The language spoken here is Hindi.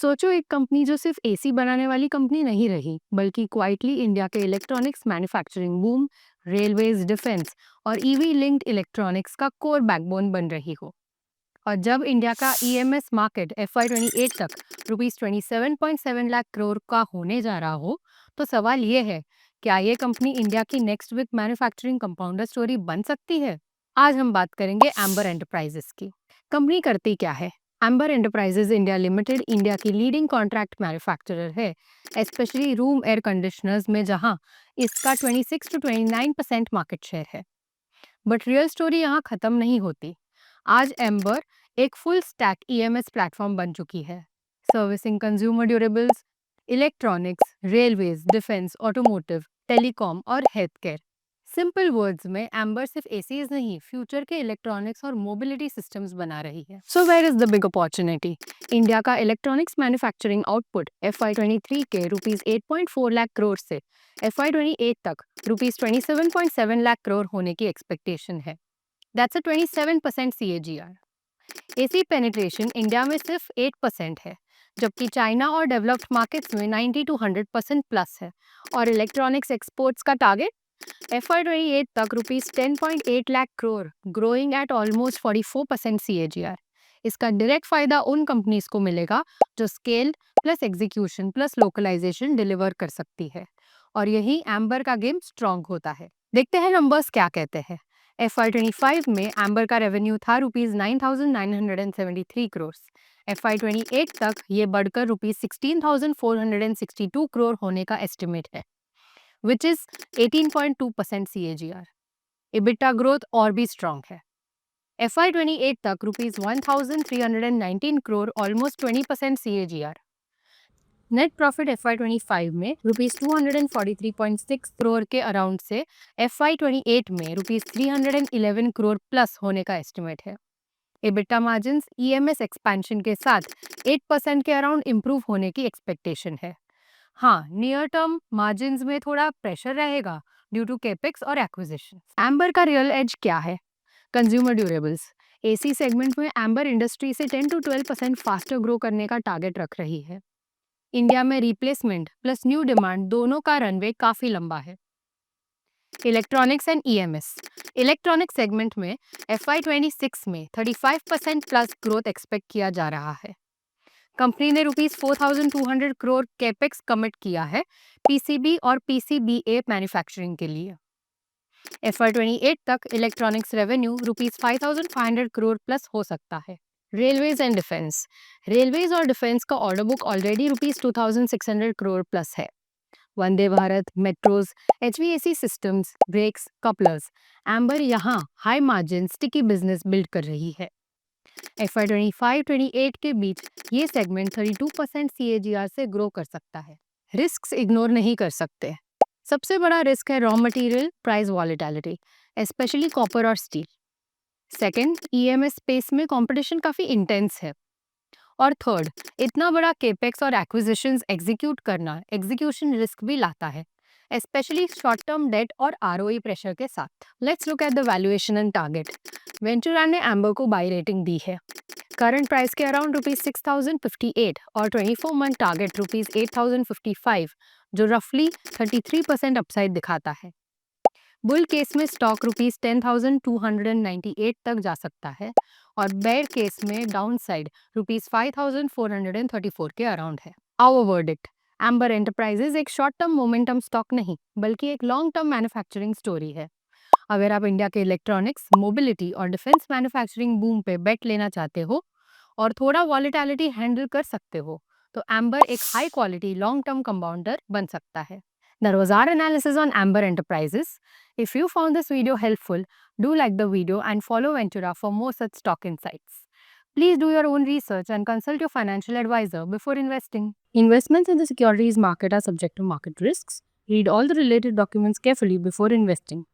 सोचो एक कंपनी जो सिर्फ एसी बनाने वाली कंपनी नहीं रही, बल्कि क्वाइटली इंडिया के electronics manufacturing boom, railways, defence और ईवी लिंक्ड इलेक्ट्रॉनिक्स का कोर बैकबोन बन रही हो। और जब इंडिया का ईएमएस मार्केट FY 28 तक ₹27.7 लाख करोड़ का होने जा रहा हो, तो सवाल ये है, क्या ये कंपनी इंडिया की next big manufacturing compounder story बन सकती है? आज हम बात करेंगे एम्बर एंटरप्राइजेस की। कंपनी करती क्या है? Amber enterprises India limited India की लीडिंग कॉन्ट्रैक्ट मैन्युफैक्चरर है, स्पेशली रूम एयर कंडीशनर्स में, जहां इसका 26 to 29% मार्केट शेयर है। बट रियल स्टोरी यहाँ खत्म नहीं होती। आज एम्बर एक फुल स्टैक ईएमएस प्लेटफॉर्म बन चुकी है, servicing consumer durables, electronics, railways, defence, automotive, telecom और हेल्थ केयर। सिंपल वर्ड्स में एम्बर सिर्फ एसीज नहीं, फ्यूचर के इलेक्ट्रॉनिक्स और मोबिलिटी सिस्टम्स बना रही है। So where is the big opportunity? India का इलेक्ट्रॉनिक्स मैन्युफैक्चरिंग आउटपुट FY 23 के ₹8.4 लाख करोड़ से FY 28 तक ₹27.7 लाख करोड़ होने की एक्सपेक्टेशन है। That's a 27% CAGR। AC penetration India में सिर्फ 8% है, जबकि चाइना और डेवलप्ड मार्केट्स में 90 to 100% प्लस है। और इलेक्ट्रॉनिक्स एक्सपोर्ट्स का टारगेट FY 28 तक ₹10.8 lakh crore, growing at almost 44% CAGR। इसका डायरेक्ट फायदा उन कंपनीज को मिलेगा जो scale plus execution plus localisation deliver कर सकती है, और यही एम्बर का गेम स्ट्रॉन्ग होता है। देखते हैं नंबर्स क्या कहते हैं। FY 25 में एम्बर का रेवेन्यू था ₹9,973 करोड़। FY 28 तक ये बढ़कर ₹16,462 करोड़ होने का एस्टिमेट है, which is 18.2% CAGR। EBITDA growth और भी स्ट्रॉन्ग है। FY 28 तक ₹1,319 crore, almost 20% CAGR। Net profit FY 25 में ₹243.6 करोड़ के अराउंड से FY 28 में ₹311 करोड़ प्लस होने का एस्टिमेट है। EBITDA मार्जिन्स EMS एक्सपेंशन के साथ 8% के अराउंड इंप्रूव होने की एक्सपेक्टेशन है। हाँ, नियर टर्म मार्जिन्स में थोड़ा प्रेशर रहेगा ड्यू टू कैपेक्स और एक्विजिशन। एम्बर का रियल एज क्या है? Consumer durables. एसी सेगमेंट में एम्बर इंडस्ट्री से 10 to 12% फास्टर ग्रो करने का टारगेट रख रही है। इंडिया में रिप्लेसमेंट प्लस न्यू डिमांड दोनों का रनवे काफी लंबा है। Electronics and EMS। Electronic segment में FY 26 में 35% प्लस ग्रोथ एक्सपेक्ट किया जा रहा है। कंपनी ने ₹4,200 करोड़ कैपेक्स कमिट किया है PCB और PCBA मैन्युफैक्चरिंग के लिए। FY 28 तक इलेक्ट्रॉनिक्स रेवेन्यू ₹5,500 करोड़ प्लस हो सकता है। Railways and defence. रेलवेज और डिफेंस का order book already ₹2,600 crore plus है। Vande Bharat, metros, HVAC systems, brakes, couplers. Amber यहाँ high margin sticky business build कर रही है। FY 25-28 के बीच ये सेगमेंट 32% CAGR से ग्रो कर सकता है। रिस्क्स इग्नोर नहीं कर सकते। सबसे बड़ा रिस्क है raw material price volatility, specially copper और स्टील। सेकंड, EMS स्पेस में कंपटीशन काफी इंटेंस है। और थर्ड, इतना बड़ा केपेक्स और एक्विजिशंस एग्जीक्यूट करना एग्जीक्यूशन रिस्क भी लाता है, स्पेशली शॉर्ट टर्म डेट और ROE प्रेशर के साथ। Let's look at the valuation and target. Ventura ने एम्बर को बाई रेटिंग दी है। करंट प्राइस के अराउंड ₹6,058 और 24 मंथ टारगेट ₹8,055, जो रफली 33% अपसाइड दिखाता है। बुल केस में स्टॉक ₹10,298 तक जा सकता है, और बेयर केस में डाउन साइड ₹5,434 के अराउंड है। आवर वर्डिक्ट: एम्बर एंटरप्राइजेज एक शॉर्ट टर्म मोमेंटम स्टॉक नहीं, बल्कि एक लॉन्ग टर्म मैन्युफैक्चरिंग स्टोरी है। अगर आप इंडिया के इलेक्ट्रॉनिक्स, मोबिलिटी और डिफेंस मैन्युफैक्चरिंग बूम पे बेट लेना चाहते हो और थोड़ा वॉलेटिलिटी हैंडल कर सकते हो, तो एम्बर एक high quality long term compounder बन सकता है। That was our analysis on Amber Enterprises. If you found this video helpful, do like the video and follow Ventura for more such stock insights. Please do your own research and consult your financial advisor before investing. Investments in the securities market are subject to market risks. Read all the related documents carefully before investing.